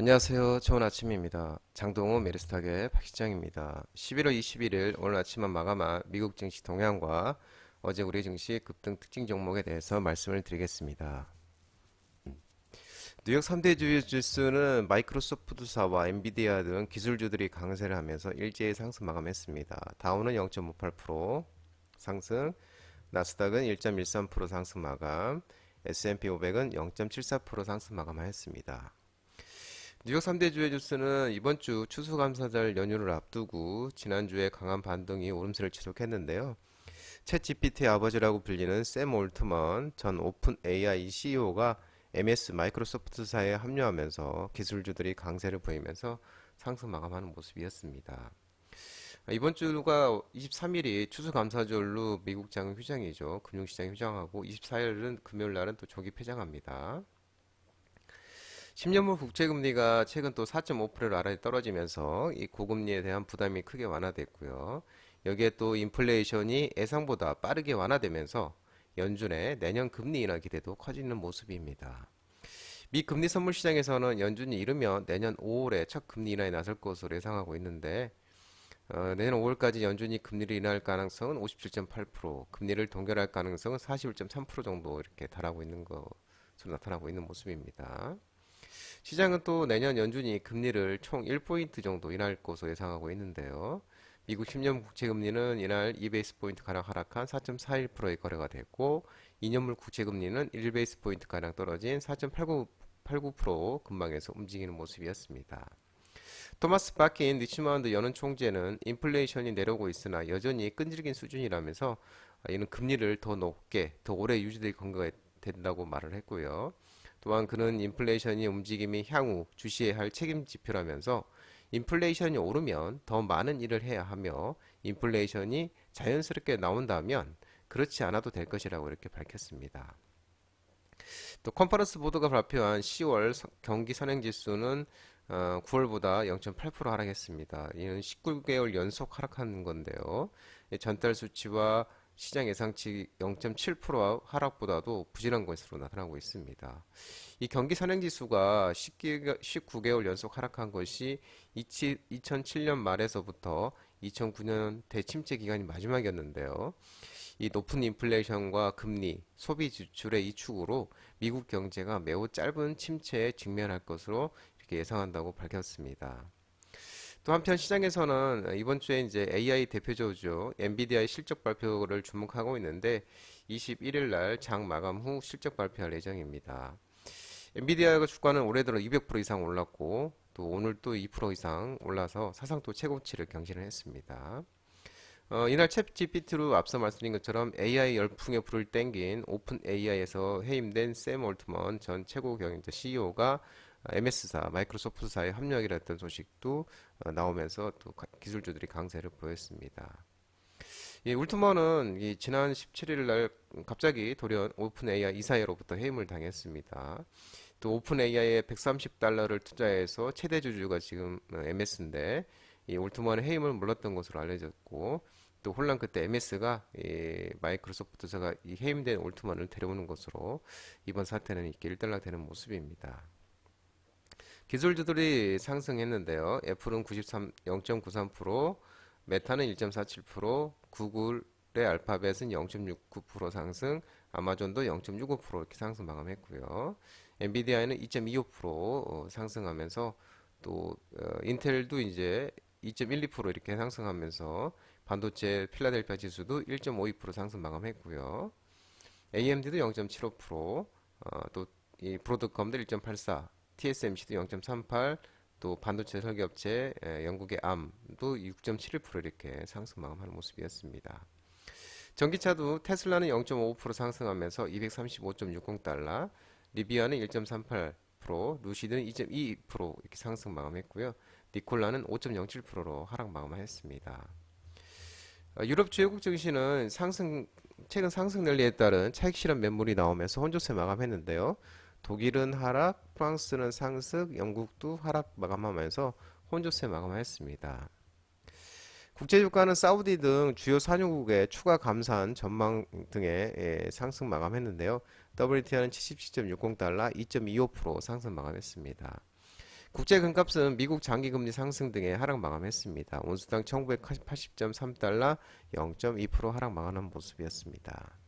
안녕하세요. 좋은 아침입니다. 장동호 메리스탁의 박시장입니다. 11월 21일 오늘 아침만 마감한 미국 증시 동향과 어제 우리 증시 급등 특징 종목에 대해서 말씀을 드리겠습니다. 뉴욕 3대 주요 지수는 마이크로소프트사와 엔비디아 등 기술주들이 강세를 하면서 일제히 상승 마감했습니다. 다우는 0.58% 상승, 나스닥은 1.13% 상승 마감, S&P 500은 0.74% 상승 마감하였습니다. 뉴욕 3대 주요 지수는 이번 주 추수감사절 연휴를 앞두고 지난주에 강한 반등이 오름세를 지속했는데요. 챗 GPT의 아버지라고 불리는 샘 올트먼 전 오픈 AI CEO가 MS 마이크로소프트사에 합류하면서 기술주들이 강세를 보이면서 상승 마감하는 모습이었습니다. 이번 주가 23일이 추수감사절로 미국 장은 휴장이죠. 금융시장이 휴장하고 24일은 금요일 날은 또 조기 폐장합니다. 10년물 국채금리가 최근 또 4.5%를 아래 떨어지면서 이 고금리에 대한 부담이 크게 완화됐고요. 여기에 또 인플레이션이 예상보다 빠르게 완화되면서 연준의 내년 금리 인하 기대도 커지는 모습입니다. 미 금리 선물 시장에서는 연준이 이르면 내년 5월에 첫 금리 인하에 나설 것으로 예상하고 있는데 내년 5월까지 연준이 금리를 인하할 가능성은 57.8%, 금리를 동결할 가능성은 41.3% 정도 이렇게 달하고 있는 것으로 나타나고 있는 모습입니다. 시장은 또 내년 연준이 금리를 총 1포인트 정도 인하할 것으로 예상하고 있는데요. 미국 10년 국채금리는 이날 2베이스포인트 가량 하락한 4.41%의 거래가 됐고 2년물 국채금리는 1베이스포인트 가량 떨어진 4.89% 근방에서 움직이는 모습이었습니다. 토마스 바킨 리치먼드 연은 총재는 인플레이션이 내려오고 있으나 여전히 끈질긴 수준이라면서 이는 금리를 더 높게 더 오래 유지될 근거가 된다고 말을 했고요. 또한 그는 인플레이션이 움직임이 향후 주시해야 할 책임 지표라면서 인플레이션이 오르면 더 많은 일을 해야 하며 인플레이션이 자연스럽게 나온다면 그렇지 않아도 될 것이라고 이렇게 밝혔습니다. 또 컨퍼런스 보드가 발표한 10월 경기 선행지수는 9월보다 0.8% 하락했습니다. 이는 19개월 연속 하락한 건데요. 전달 수치와 시장 예상치 0.7% 하락보다도 부진한 것으로 나타나고 있습니다. 이 경기 선행지수가 19개월 연속 하락한 것이 2007년 말에서부터 2009년 대침체 기간이 마지막이었는데요. 이 높은 인플레이션과 금리, 소비 지출의 이 축으로 미국 경제가 매우 짧은 침체에 직면할 것으로 이렇게 예상한다고 밝혔습니다. 또 한편 시장에서는 이번 주에 이제 AI 대표주죠. 엔비디아의 실적 발표를 주목하고 있는데 21일 날 장 마감 후 실적 발표할 예정입니다. 엔비디아가 주가는 올해 들어 200% 이상 올랐고 또 오늘 또 2% 이상 올라서 사상 또 최고치를 경신을 했습니다. 이날 챗 GPT로 앞서 말씀드린 것처럼 AI 열풍에 불을 땡긴 오픈 AI에서 해임된 샘 올트먼 전 최고 경영자 CEO가 MS사, 마이크로소프트사에 합류하기로 했던 소식도 나오면서 또 기술주들이 강세를 보였습니다. 이 울트먼은 지난 17일 날 갑자기 돌연 오픈 AI 이사회로부터 해임을 당했습니다. 또 오픈 AI에 130달러를 투자해서 최대 주주가 지금 MS인데 이 올트먼의 해임을 몰랐던 것으로 알려졌고 또 혼란 끝에 MS가 마이크로소프트사가 이 해임된 올트먼을 데려오는 것으로 이번 사태는 이렇게 일단락되는 모습입니다. 기술주들이 상승했는데요. 애플은 0.93%, 메타는 1.47%, 구글의 알파벳은 0.69% 상승, 아마존도 0.65% 이렇게 상승 마감했고요. 엔비디아는 2.25% 상승하면서 또 인텔도 이제 2.12% 이렇게 상승하면서 반도체 필라델피아 지수도 1.52% 상승 마감했고요. AMD도 0.75%, 또 이 브로드컴도 1.84, TSMC도 0.38, 또 반도체 설계업체 영국의 암도 6.71% 이렇게 상승 마감하는 모습이었습니다. 전기차도 테슬라는 0.55% 상승하면서 235.60달러, 리비아는 1.38%, 루시드는 2.22% 이렇게 상승 마감했고요. 니콜라는 5.07%로 하락 마감했습니다. 유럽 주요국 증시는 최근 상승 랠리에 따른 차익 실현 매물이 나오면서 혼조세 마감했는데요. 독일은 하락, 프랑스는 상승, 영국도 하락 마감하면서 혼조세 마감했습니다. 국제유가는 사우디 등 주요 산유국의 추가 감산 전망 등의 상승 마감했는데요. WTI는 77.60달러, 2.25% 상승 마감했습니다. 국제 금값은 미국 장기 금리 상승 등의 하락 마감했습니다. 온수당 1980.3달러 0.2% 하락 마감한 모습이었습니다.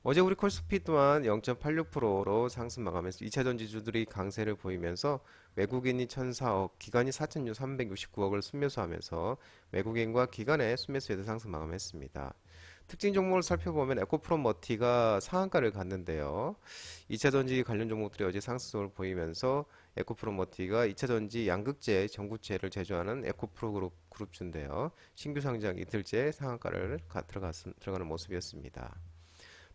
어제 우리 콜스피 또한 0.86%로 상승 마감했습니다. 2차 전지주들이 강세를 보이면서 외국인이 1,004억, 기관이 4,369억을 순매수하면서 외국인과 기관의 순매수에도 상승 마감했습니다. 특징 종목을 살펴보면 에코프로머티가 상한가를 갔는데요. 2차 전지 관련 종목들이 어제 상승을 보이면서 에코프로머티가 2차 전지 양극재, 전구체를 제조하는 에코프로 그룹주인데요. 신규 상장 이틀째 상한가를 들어가는 모습이었습니다.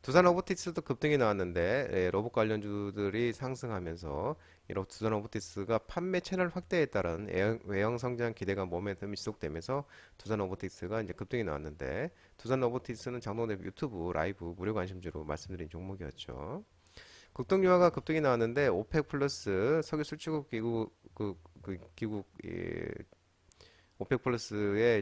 두산 로보틱스도 급등이 나왔는데 로봇 관련주들이 상승하면서 두산 로보틱스가 판매 채널 확대에 따른 외형 성장 기대감 모멘텀이 지속되면서 두산 로보틱스가 이제 급등이 나왔는데 두산 로보틱스는 장동대 유튜브 라이브 무료 관심주로 말씀드린 종목이었죠. 국동유화가 급등이 나왔는데 오펙 플러스 석유 수출국 기구 기국 오펙 플러스의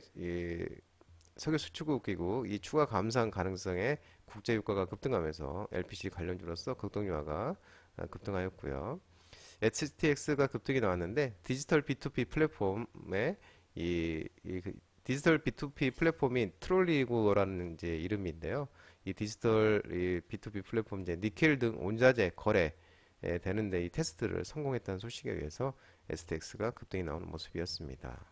석유 수출국 기구 이 추가 감산 가능성에 국제 유가가 급등하면서 LPG 관련주로서 국동유화가 급등하였고요. HTX가 급등이 나왔는데 디지털 B2B 플랫폼에 디지털 B2B 플랫폼인 트롤리고라는 이제 이름인데요. 이 디지털 B2B 플랫폼 이제 니켈 등 원자재 거래 되는데 이 테스트를 성공했다는 소식에 의해서 STX가 급등이 나오는 모습이었습니다.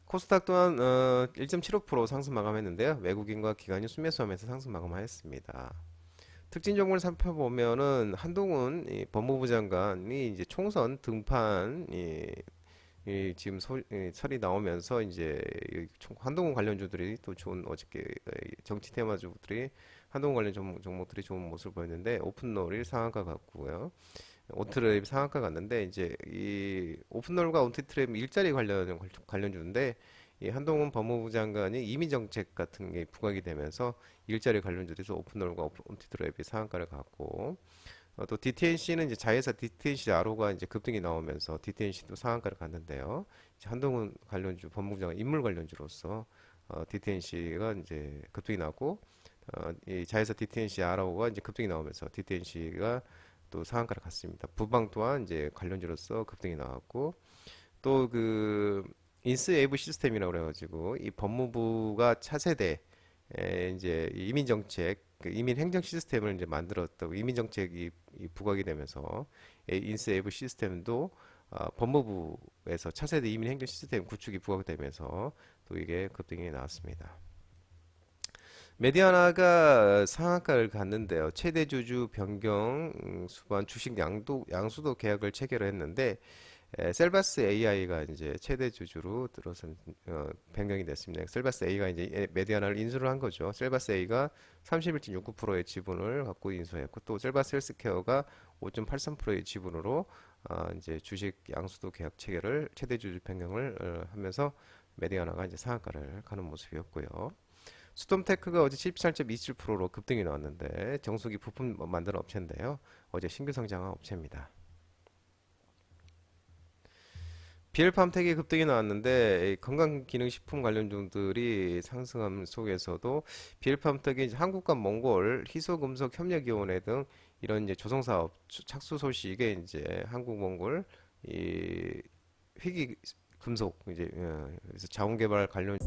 코스닥 또한 1.75% 상승 마감했는데요. 외국인과 기관이 순매수하면서 상승 마감하였습니다. 특징 종목을 살펴보면은 한동훈 법무부 장관이 이제 총선 등판 지금 설이 나오면서 이제 한동훈 관련주들이 또 좋은 어저께 정치 테마주들이 한동훈 관련 종목들이 좋은 모습을 보였는데 오픈롤이 상한가 같고요. 온트랩 상한가 갔는데 이제 이 오픈롤과 온트트랩 일자리 관련주인데 이 한동훈 법무부 장관이 이민 정책 같은 게 부각이 되면서 일자리 관련주에서 오픈롤과 온트트랩이 상한가를 갔고 또 DTNC는 이제 자회사 DTNC 아로가 이제 급등이 나오면서 DTNC도 상한가를 갔는데요. 이제 한동훈 관련주 법무부 장관 인물 관련주로서 DTNC가 이제 급등이 나고 이 자회사 DTNC 아로가 이제 급등이 나오면서 DTNC가 또 상한가를 갔습니다. 부방 또한 이제 관련주로서 급등이 나왔고 또 그 인스웨이브 시스템이라고 그래가지고 이 법무부가 차세대 이제 이민 정책 이민 행정 시스템을 이제 만들었다고 이민 정책이 부각이 되면서 인스웨이브 시스템도 법무부에서 차세대 이민 행정 시스템 구축이 부각되면서 또 이게 급등이 나왔습니다. 메디아나가 상한가를 갔는데요. 최대 주주 변경 수반 주식 양수도 계약을 체결했는데 셀바스 AI가 이제 최대 주주로 들어선 변경이 됐습니다. 셀바스 A가 이제 메디아나를 인수를 한 거죠. 셀바스 A가 31.69%의 지분을 갖고 인수했고 또 셀바스 헬스케어가 5.83%의 지분으로 이제 주식 양수도 계약 체결을 최대 주주 변경을 하면서 메디아나가 이제 상한가를 가는 모습이었고요. 수톰테크가 어제 14.27%로 급등이 나왔는데 정수기 부품 만드는 업체인데요. 어제 신규 상장한 업체입니다. 비엘팜텍이 급등이 나왔는데 건강기능식품 관련주들이 상승함 속에서도 비엘팜텍이 한국과 몽골 희소금속 협력위원회 등 이런 이제 조성사업 착수 소식에 이제 한국 몽골 이 희귀 금속 이제 그래서 자원개발 관련